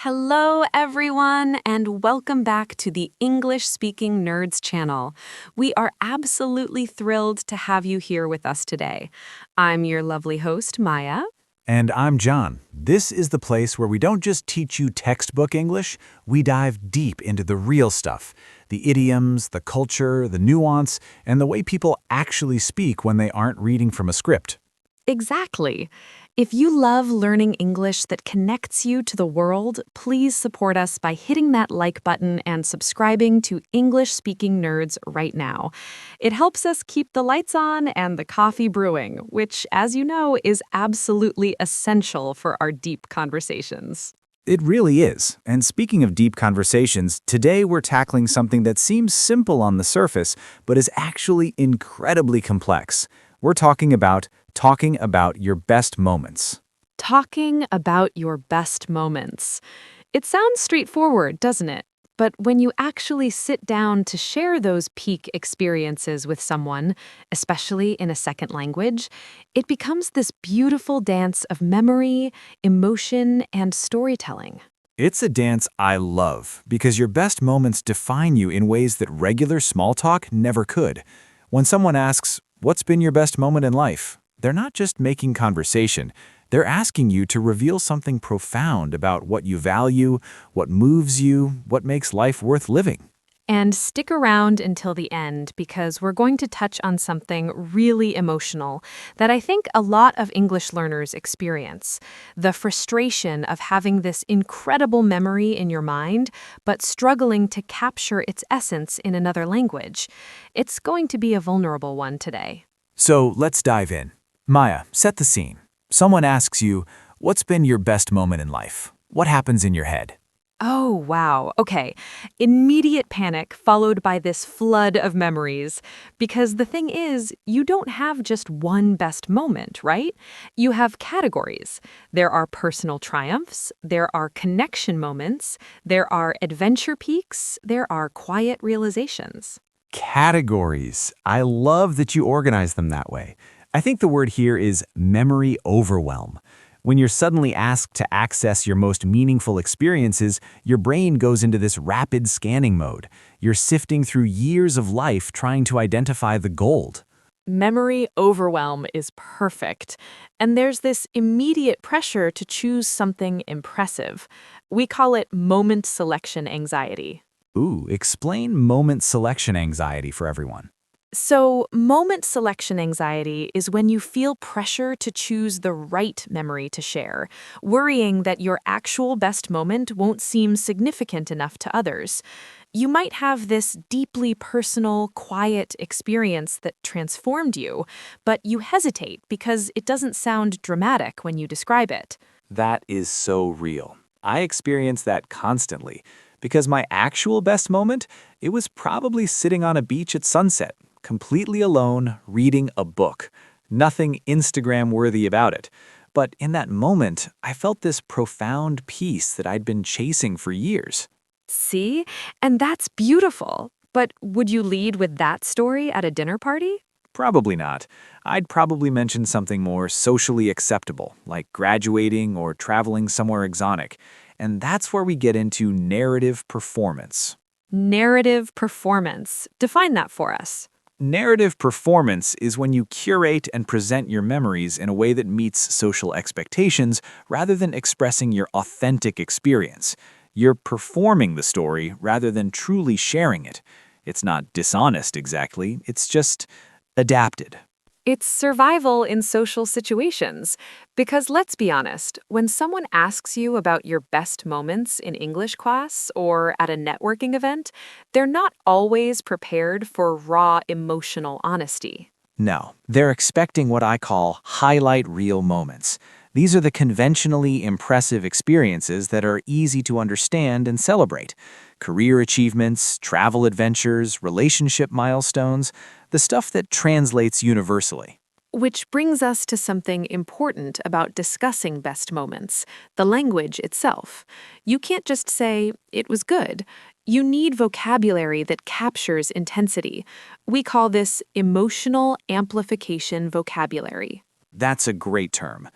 Hello, everyone, and welcome back to the English Speaking Nerds channel. We are absolutely thrilled to have you here with us today. I'm your lovely host, Maya. And I'm John. This is the place where we don't just teach you textbook English, we dive deep into the real stuff. The idioms, the culture, the nuance, and the way people actually speak when they aren't reading from a script. Exactly. If you love learning English that connects you to the world, please support us by hitting that like button and subscribing to English Speaking Nerds right now. It helps us keep the lights on and the coffee brewing, which, as you know, is absolutely essential for our deep conversations. It really is. And speaking of deep conversations, today we're tackling something that seems simple on the surface, but is actually incredibly complex. We're talking about your best moments. Talking about your best moments. It sounds straightforward, doesn't it? But when you actually sit down to share those peak experiences with someone, especially in a second language, it becomes this beautiful dance of memory, emotion, and storytelling. It's a dance I love because your best moments define you in ways that regular small talk never could. When someone asks, "What's been your best moment in life?" they're not just making conversation. They're asking you to reveal something profound about what you value, what moves you, what makes life worth living. And stick around until the end because we're going to touch on something really emotional that I think a lot of English learners experience: the frustration of having this incredible memory in your mind, but struggling to capture its essence in another language. It's going to be a vulnerable one today. So let's dive in. Maya, set the scene. Someone asks you, "What's been your best moment in life?" What happens in your head? Oh, wow. Okay. Immediate panic followed by this flood of memories. Because the thing is, you don't have just one best moment, right? You have categories. There are personal triumphs, there are connection moments, there are adventure peaks, there are quiet realizations. Categories. I love that you organize them that way. I think the word here is memory overwhelm. When you're suddenly asked to access your most meaningful experiences, your brain goes into this rapid scanning mode. You're sifting through years of life trying to identify the gold. Memory overwhelm is perfect. And there's this immediate pressure to choose something impressive. We call it moment selection anxiety. Ooh, explain moment selection anxiety for everyone. So, moment selection anxiety is when you feel pressure to choose the right memory to share, worrying that your actual best moment won't seem significant enough to others. You might have this deeply personal, quiet experience that transformed you, but you hesitate because it doesn't sound dramatic when you describe it. That is so real. I experience that constantly because my actual best moment, it was probably sitting on a beach at sunset, completely alone, reading a book. Nothing Instagram-worthy about it. But in that moment, I felt this profound peace that I'd been chasing for years. See? And that's beautiful. But would you lead with that story at a dinner party? Probably not. I'd probably mention something more socially acceptable, like graduating or traveling somewhere exotic. And that's where we get into narrative performance. Narrative performance. Define that for us. Narrative performance is when you curate and present your memories in a way that meets social expectations rather than expressing your authentic experience. You're performing the story rather than truly sharing it. It's not dishonest exactly, it's just adapted. It's survival in social situations. Because let's be honest, when someone asks you about your best moments in English class or at a networking event, they're not always prepared for raw emotional honesty. No, they're expecting what I call highlight reel moments. These are the conventionally impressive experiences that are easy to understand and celebrate. Career achievements, travel adventures, relationship milestones, the stuff that translates universally. Which brings us to something important about discussing best moments: the language itself. You can't just say, "It was good." You need vocabulary that captures intensity. We call this emotional amplification vocabulary. That's a great term.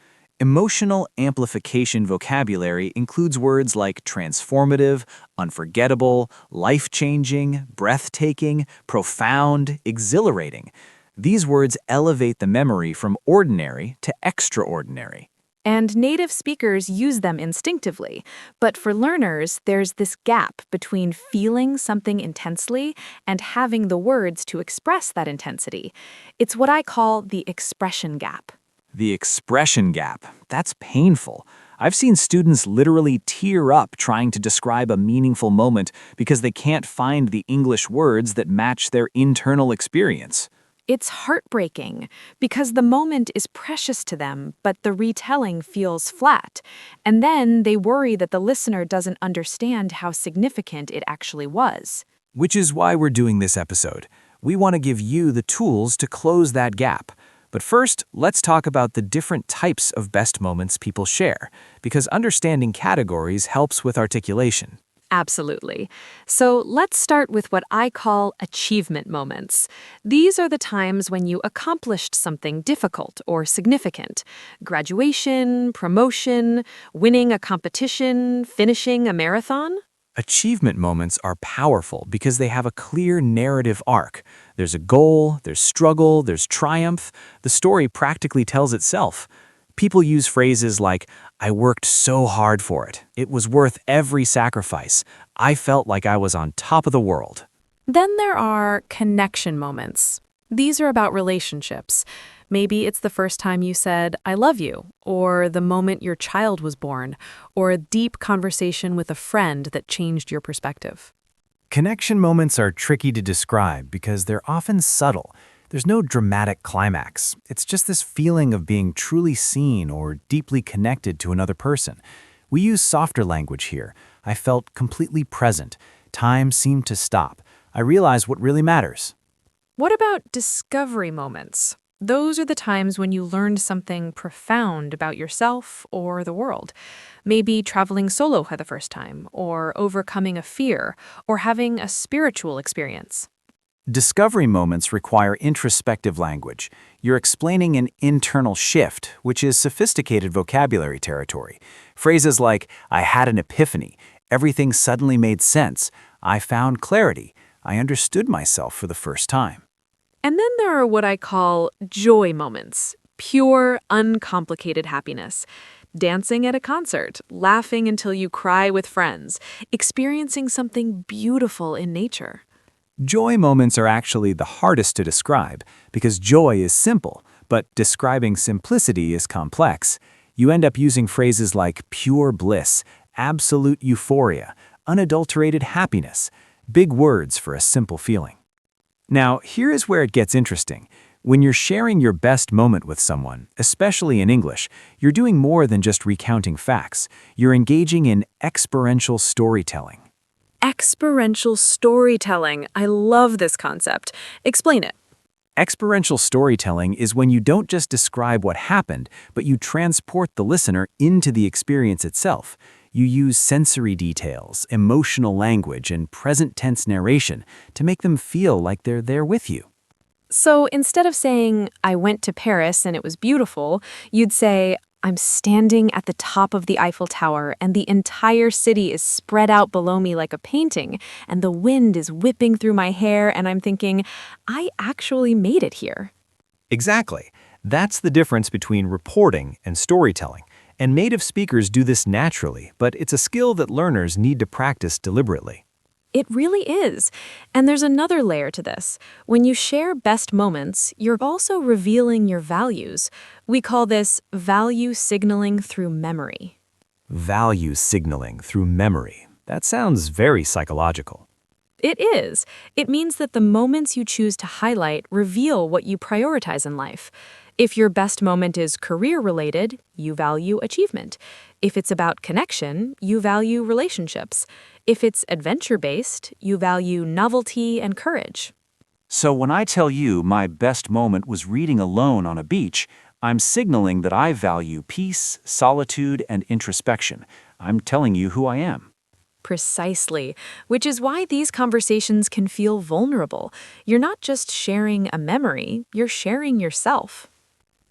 Emotional amplification vocabulary includes words like transformative, unforgettable, life-changing, breathtaking, profound, exhilarating. These words elevate the memory from ordinary to extraordinary. And native speakers use them instinctively. But for learners, there's this gap between feeling something intensely and having the words to express that intensity. It's what I call the expression gap. The expression gap, that's painful. I've seen students literally tear up trying to describe a meaningful moment because they can't find the English words that match their internal experience. It's heartbreaking because the moment is precious to them, but the retelling feels flat. And then they worry that the listener doesn't understand how significant it actually was. Which is why we're doing this episode. We want to give you the tools to close that gap. But first, let's talk about the different types of best moments people share, because understanding categories helps with articulation. Absolutely. So let's start with what I call achievement moments. These are the times when you accomplished something difficult or significant. Graduation, promotion, winning a competition, finishing a marathon. Achievement moments are powerful because they have a clear narrative arc. There's a goal, there's struggle, there's triumph. The story practically tells itself. People use phrases like, "I worked so hard for it. It was worth every sacrifice. I felt like I was on top of the world." Then there are connection moments. These are about relationships. Maybe it's the first time you said, "I love you," or the moment your child was born, or a deep conversation with a friend that changed your perspective. Connection moments are tricky to describe because they're often subtle. There's no dramatic climax. It's just this feeling of being truly seen or deeply connected to another person. We use softer language here. I felt completely present. Time seemed to stop. I realized what really matters. What about discovery moments? Those are the times when you learned something profound about yourself or the world. Maybe traveling solo for the first time, or overcoming a fear, or having a spiritual experience. Discovery moments require introspective language. You're explaining an internal shift, which is sophisticated vocabulary territory. Phrases like, "I had an epiphany," "everything suddenly made sense," "I found clarity," "I understood myself for the first time." And then there are what I call joy moments, pure, uncomplicated happiness. Dancing at a concert, laughing until you cry with friends, experiencing something beautiful in nature. Joy moments are actually the hardest to describe because joy is simple, but describing simplicity is complex. You end up using phrases like pure bliss, absolute euphoria, unadulterated happiness, big words for a simple feeling. Now, here is where it gets interesting. When you're sharing your best moment with someone, especially in English, you're doing more than just recounting facts. You're engaging in experiential storytelling. Experiential storytelling. I love this concept. Explain it. Experiential storytelling is when you don't just describe what happened, but you transport the listener into the experience itself. You use sensory details, emotional language, and present tense narration to make them feel like they're there with you. So instead of saying, "I went to Paris and it was beautiful," you'd say, "I'm standing at the top of the Eiffel Tower and the entire city is spread out below me like a painting, and the wind is whipping through my hair, and I'm thinking, I actually made it here." Exactly. That's the difference between reporting and storytelling. And native speakers do this naturally, but it's a skill that learners need to practice deliberately. It really is. And there's another layer to this. When you share best moments, you're also revealing your values. We call this value signaling through memory. Value signaling through memory. That sounds very psychological. It is. It means that the moments you choose to highlight reveal what you prioritize in life. If your best moment is career-related, you value achievement. If it's about connection, you value relationships. If it's adventure-based, you value novelty and courage. So when I tell you my best moment was reading alone on a beach, I'm signaling that I value peace, solitude, and introspection. I'm telling you who I am. Precisely, which is why these conversations can feel vulnerable. You're not just sharing a memory, you're sharing yourself.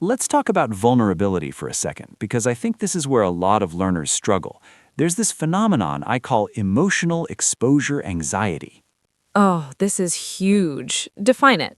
Let's talk about vulnerability for a second, because I think this is where a lot of learners struggle. There's this phenomenon I call emotional exposure anxiety. Oh, this is huge. Define it.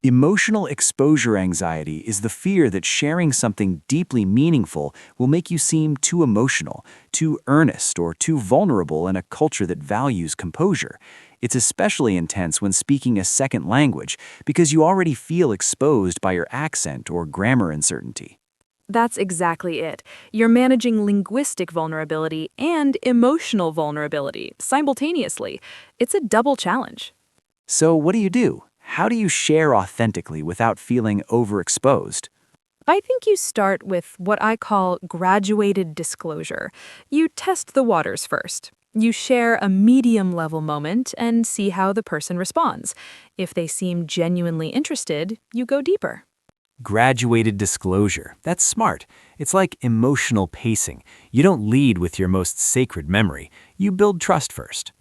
Emotional exposure anxiety is the fear that sharing something deeply meaningful will make you seem too emotional, too earnest, or too vulnerable in a culture that values composure. It's especially intense when speaking a second language because you already feel exposed by your accent or grammar uncertainty. That's exactly it. You're managing linguistic vulnerability and emotional vulnerability simultaneously. It's a double challenge. So, what do? How do you share authentically without feeling overexposed? I think you start with what I call graduated disclosure. You test the waters first. You share a medium level moment and see how the person responds. If they seem genuinely interested, you go deeper. Graduated disclosure. That's smart. It's like emotional pacing. You don't lead with your most sacred memory. You build trust first.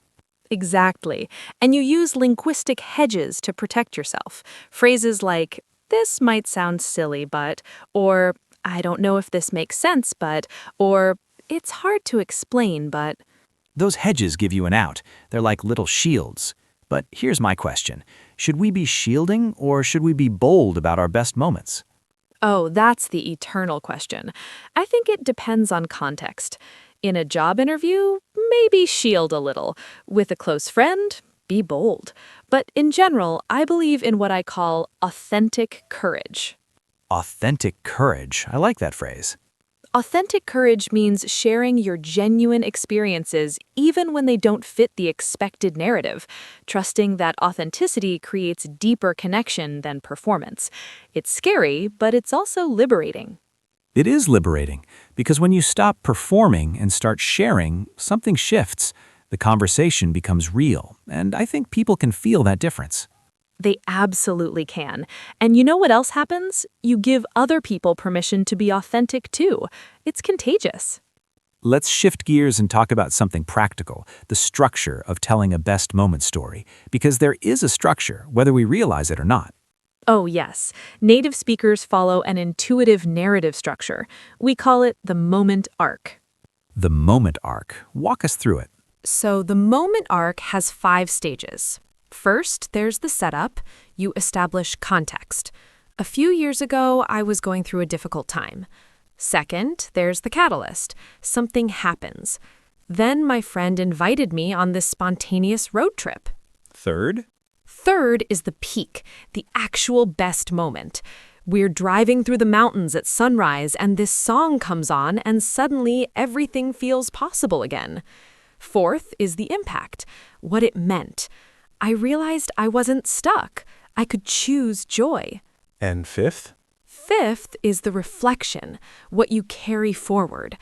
Exactly. And you use linguistic hedges to protect yourself. Phrases like, this might sound silly, but, or, I don't know if this makes sense, but, or, it's hard to explain, but. Those hedges give you an out. They're like little shields. But here's my question. Should we be shielding or should we be bold about our best moments? Oh, that's the eternal question. I think it depends on context. In a job interview, maybe shield a little. With a close friend, be bold. But in general, I believe in what I call authentic courage. Authentic courage. I like that phrase. Authentic courage means sharing your genuine experiences even when they don't fit the expected narrative, trusting that authenticity creates deeper connection than performance. It's scary, but it's also liberating. It is liberating because when you stop performing and start sharing, something shifts. The conversation becomes real, and I think people can feel that difference. They absolutely can. And you know what else happens? You give other people permission to be authentic too. It's contagious. Let's shift gears and talk about something practical, the structure of telling a best moment story, because there is a structure, whether we realize it or not. Oh, yes. Native speakers follow an intuitive narrative structure. We call it the moment arc. The moment arc. Walk us through it. So the moment arc has 5 stages. First, there's the setup. You establish context. A few years ago, I was going through a difficult time. Second, there's the catalyst. Something happens. Then my friend invited me on this spontaneous road trip. Third, Third is the peak, the actual best moment. We're driving through the mountains at sunrise, and this song comes on, and suddenly everything feels possible again. Fourth is the impact, what it meant. I realized I wasn't stuck. I could choose joy. and fifth? Fifth is the reflection, what you carry forward.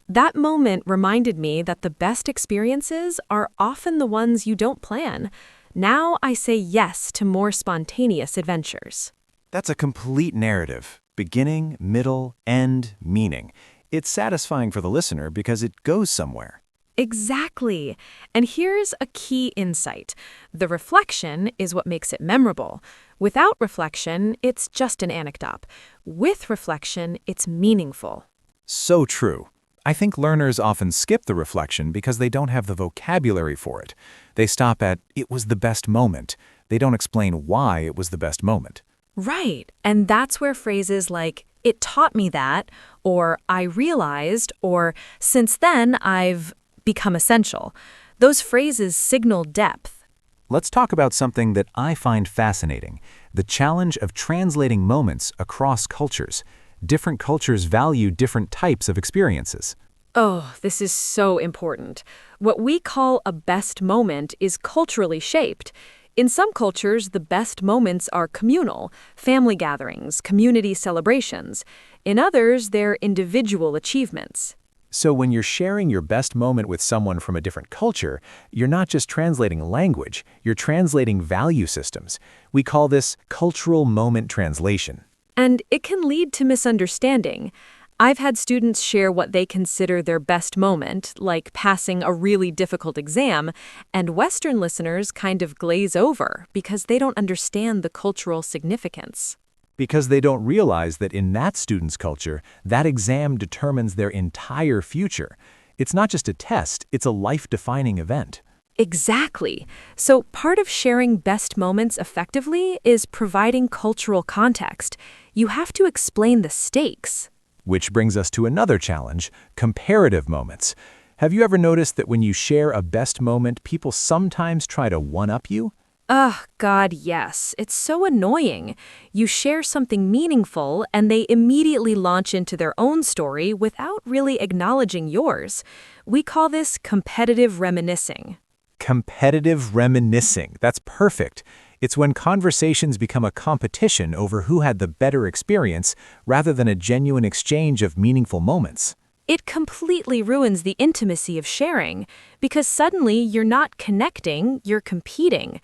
That moment reminded me that the best experiences are often the ones you don't plan. Now I say yes to more spontaneous adventures. That's a complete narrative. Beginning, middle, end, meaning. It's satisfying for the listener because it goes somewhere. Exactly. And here's a key insight. The reflection is what makes it memorable. Without reflection, it's just an anecdote. With reflection, it's meaningful. So true. I think learners often skip the reflection because they don't have the vocabulary for it. They stop at, it was the best moment. They don't explain why it was the best moment. Right. And that's where phrases like, it taught me that, or I realized, or since then I've become essential. Those phrases signal depth. Let's talk about something that I find fascinating, the challenge of translating moments across cultures. Different cultures value different types of experiences. Oh, this is so important. What we call a best moment is culturally shaped. In some cultures, the best moments are communal, family gatherings, community celebrations. In others, they're individual achievements. So when you're sharing your best moment with someone from a different culture, you're not just translating language, you're translating value systems. We call this cultural moment translation. And it can lead to misunderstanding. I've had students share what they consider their best moment, like passing a really difficult exam, and Western listeners kind of glaze over because they don't understand the cultural significance. Because they don't realize that in that student's culture, that exam determines their entire future. It's not just a test, it's a life-defining event. Exactly. So part of sharing best moments effectively is providing cultural context. You have to explain the stakes. Which brings us to another challenge, comparative moments. Have you ever noticed that when you share a best moment, people sometimes try to one-up you? Ugh, God, yes. It's so annoying. You share something meaningful and they immediately launch into their own story without really acknowledging yours. We call this competitive reminiscing. Competitive reminiscing. That's perfect. It's when conversations become a competition over who had the better experience rather than a genuine exchange of meaningful moments. It completely ruins the intimacy of sharing because suddenly you're not connecting, you're competing.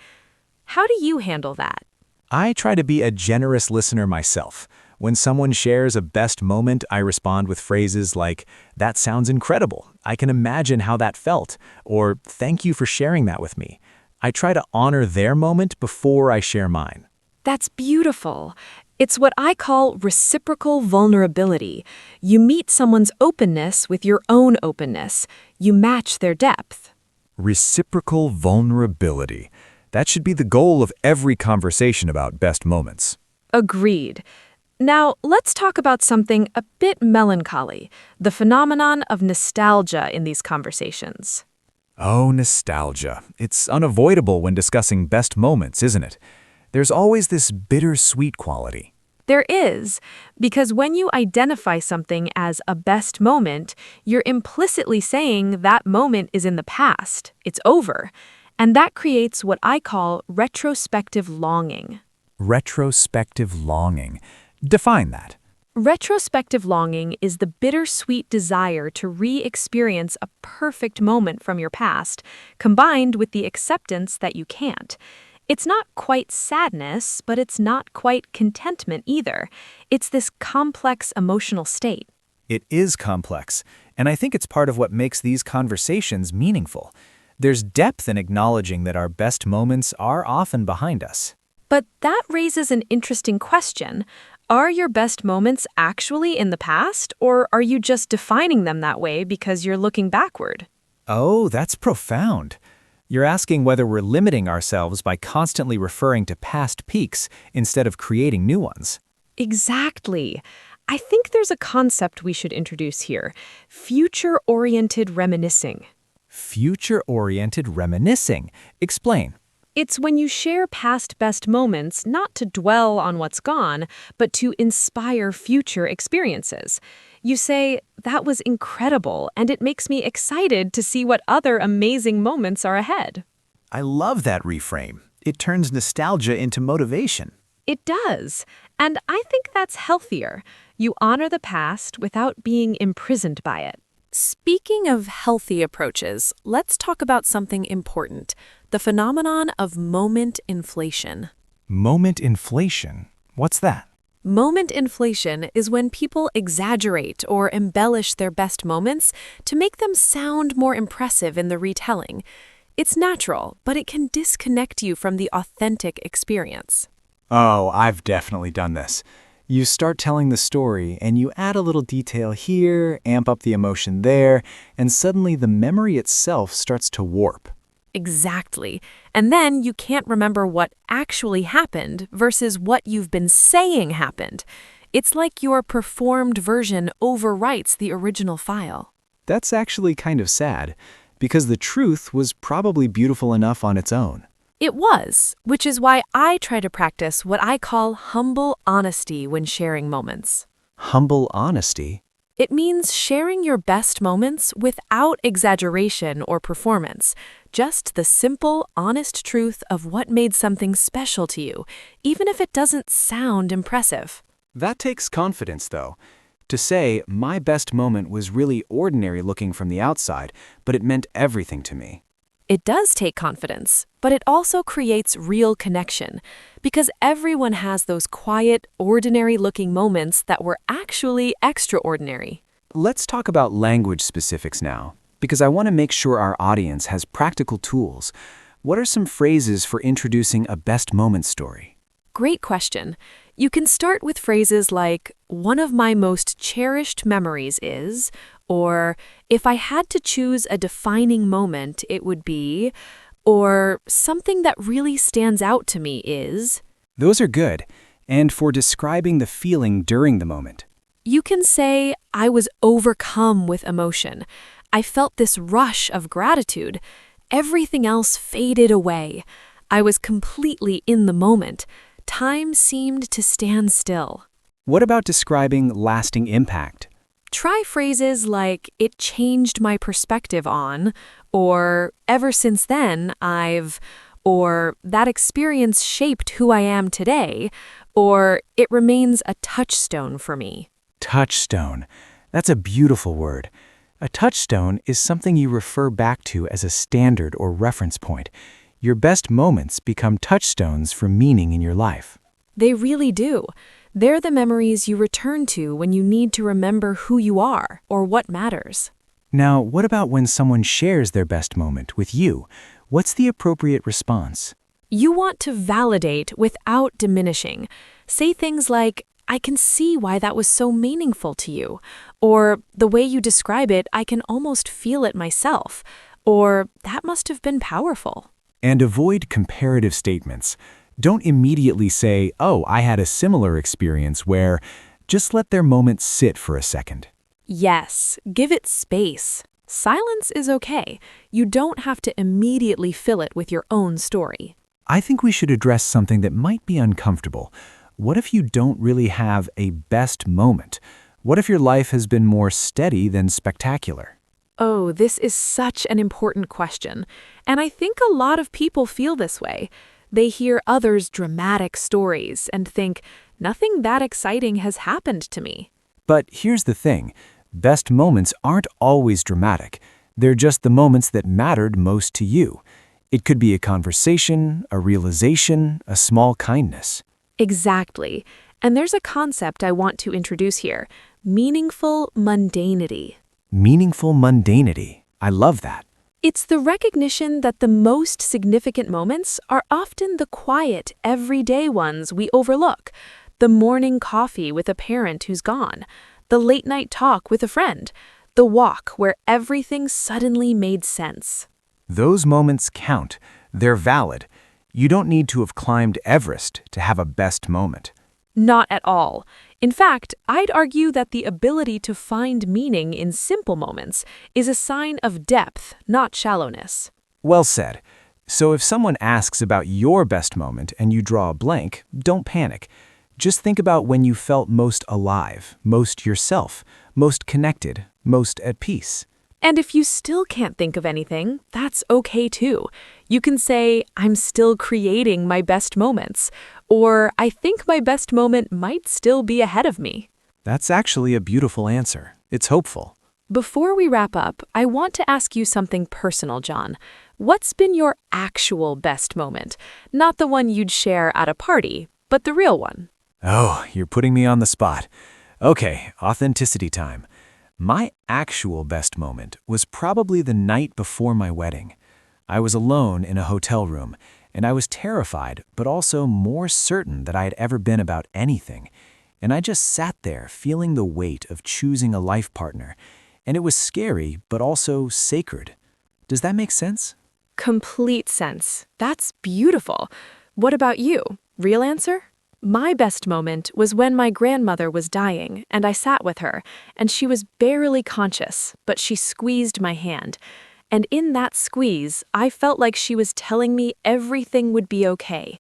How do you handle that? I try to be a generous listener myself. When someone shares a best moment, I respond with phrases like, "That sounds incredible. I can imagine how that felt," or "Thank you for sharing that with me." I try to honor their moment before I share mine. That's beautiful. It's what I call reciprocal vulnerability. You meet someone's openness with your own openness. You match their depth. Reciprocal vulnerability. That should be the goal of every conversation about best moments. Agreed. Now, let's talk about something a bit melancholy, the phenomenon of nostalgia in these conversations. Oh, nostalgia. It's unavoidable when discussing best moments, isn't it? There's always this bittersweet quality. There is, because when you identify something as a best moment, you're implicitly saying that moment is in the past, it's over, and that creates what I call retrospective longing. Retrospective longing. Define that. Retrospective longing is the bittersweet desire to re-experience a perfect moment from your past, combined with the acceptance that you can't. It's not quite sadness, but it's not quite contentment either. It's this complex emotional state. It is complex, and I think it's part of what makes these conversations meaningful. There's depth in acknowledging that our best moments are often behind us. But that raises an interesting question. Are your best moments actually in the past, or are you just defining them that way because you're looking backward? Oh, that's profound. You're asking whether we're limiting ourselves by constantly referring to past peaks instead of creating new ones. Exactly. I think there's a concept we should introduce here, future-oriented reminiscing. Future-oriented reminiscing. Explain. It's when you share past best moments not to dwell on what's gone, but to inspire future experiences. You say, "That was incredible, and it makes me excited to see what other amazing moments are ahead." I love that reframe. It turns nostalgia into motivation. It does, and I think that's healthier. You honor the past without being imprisoned by it. Speaking of healthy approaches, let's talk about something important, the phenomenon of moment inflation. Moment inflation. What's that? Moment inflation is when people exaggerate or embellish their best moments to make them sound more impressive in the retelling. It's natural, but it can disconnect you from the authentic experience. Oh, I've definitely done this. You start telling the story, and you add a little detail here, amp up the emotion there, and suddenly the memory itself starts to warp. Exactly. And then you can't remember what actually happened versus what you've been saying happened. It's like your performed version overwrites the original file. That's actually kind of sad, because the truth was probably beautiful enough on its own. It was, which is why I try to practice what I call humble honesty when sharing moments. Humble honesty? It means sharing your best moments without exaggeration or performance, just the simple, honest truth of what made something special to you, even if it doesn't sound impressive. That takes confidence, though. To say, my best moment was really ordinary looking from the outside, but it meant everything to me. It does take confidence, but it also creates real connection, because everyone has those quiet, ordinary-looking moments that were actually extraordinary. Let's talk about language specifics now, because I want to make sure our audience has practical tools. What are some phrases for introducing a best moment story? Great question. You can start with phrases like, one of my most cherished memories is, or if I had to choose a defining moment, it would be, or something that really stands out to me is. Those are good. And for describing the feeling during the moment. You can say, I was overcome with emotion. I felt this rush of gratitude. Everything else faded away. I was completely in the moment. Time seemed to stand still. What about describing lasting impact? Try phrases like, it changed my perspective on, or ever since then, or that experience shaped who I am today, or it remains a touchstone for me. Touchstone. That's a beautiful word. A touchstone is something you refer back to as a standard or reference point. Your best moments become touchstones for meaning in your life. They really do. They're the memories you return to when you need to remember who you are or what matters. Now, what about when someone shares their best moment with you? What's the appropriate response? You want to validate without diminishing. Say things like, I can see why that was so meaningful to you. Or, the way you describe it, I can almost feel it myself. Or, that must have been powerful. And avoid comparative statements. Don't immediately say, oh, I had a similar experience where, just let their moment sit for a second. Yes, give it space. Silence is okay. You don't have to immediately fill it with your own story. I think we should address something that might be uncomfortable. What if you don't really have a best moment? What if your life has been more steady than spectacular? Oh, this is such an important question. And I think a lot of people feel this way. They hear others' dramatic stories and think, nothing that exciting has happened to me. But here's the thing. Best moments aren't always dramatic. They're just the moments that mattered most to you. It could be a conversation, a realization, a small kindness. Exactly. And there's a concept I want to introduce here, meaningful mundanity. Meaningful mundanity. I love that. It's the recognition that the most significant moments are often the quiet, everyday ones we overlook. The morning coffee with a parent who's gone, the late-night talk with a friend, the walk where everything suddenly made sense. Those moments count. They're valid. You don't need to have climbed Everest to have a best moment. Not at all. In fact, I'd argue that the ability to find meaning in simple moments is a sign of depth, not shallowness. Well said. So if someone asks about your best moment and you draw a blank, don't panic. Just think about when you felt most alive, most yourself, most connected, most at peace. And if you still can't think of anything, that's okay too. You can say, I'm still creating my best moments, or I think my best moment might still be ahead of me. That's actually a beautiful answer. It's hopeful. Before we wrap up, I want to ask you something personal, John. What's been your actual best moment? Not the one you'd share at a party, but the real one. Oh, you're putting me on the spot. Okay, authenticity time. My actual best moment was probably the night before my wedding. I was alone in a hotel room, and I was terrified, but also more certain that I had ever been about anything. And I just sat there feeling the weight of choosing a life partner. And it was scary, but also sacred. Does that make sense? Complete sense. That's beautiful. What about you? Real answer? My best moment was when my grandmother was dying, and I sat with her, and she was barely conscious, but she squeezed my hand. And in that squeeze, I felt like she was telling me everything would be okay.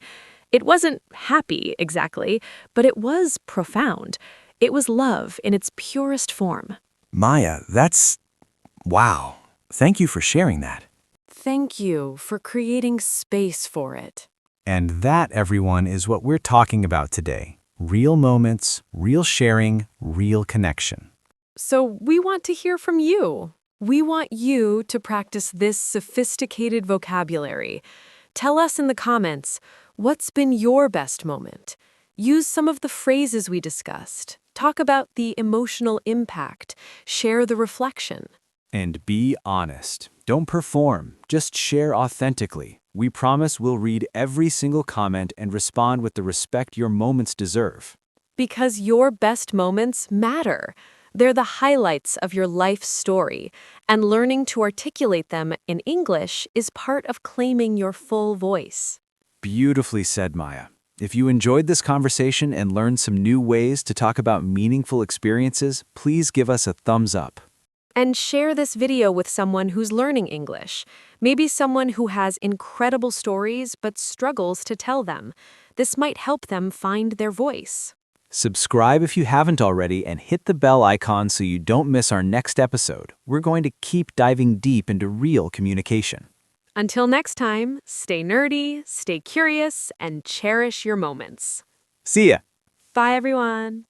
It wasn't happy, exactly, but it was profound. It was love in its purest form. Maya, wow. Thank you for sharing that. Thank you for creating space for it. And that, everyone, is what we're talking about today. Real moments, real sharing, real connection. So we want to hear from you. We want you to practice this sophisticated vocabulary. Tell us in the comments, what's been your best moment? Use some of the phrases we discussed. Talk about the emotional impact. Share the reflection. And be honest. Don't perform. Just share authentically. We promise we'll read every single comment and respond with the respect your moments deserve. Because your best moments matter. They're the highlights of your life story, and learning to articulate them in English is part of claiming your full voice. Beautifully said, Maya. If you enjoyed this conversation and learned some new ways to talk about meaningful experiences, please give us a thumbs up. And share this video with someone who's learning English, maybe someone who has incredible stories but struggles to tell them. This might help them find their voice. Subscribe if you haven't already and hit the bell icon so you don't miss our next episode. We're going to keep diving deep into real communication. Until next time, stay nerdy, stay curious, and cherish your moments. See ya! Bye, everyone.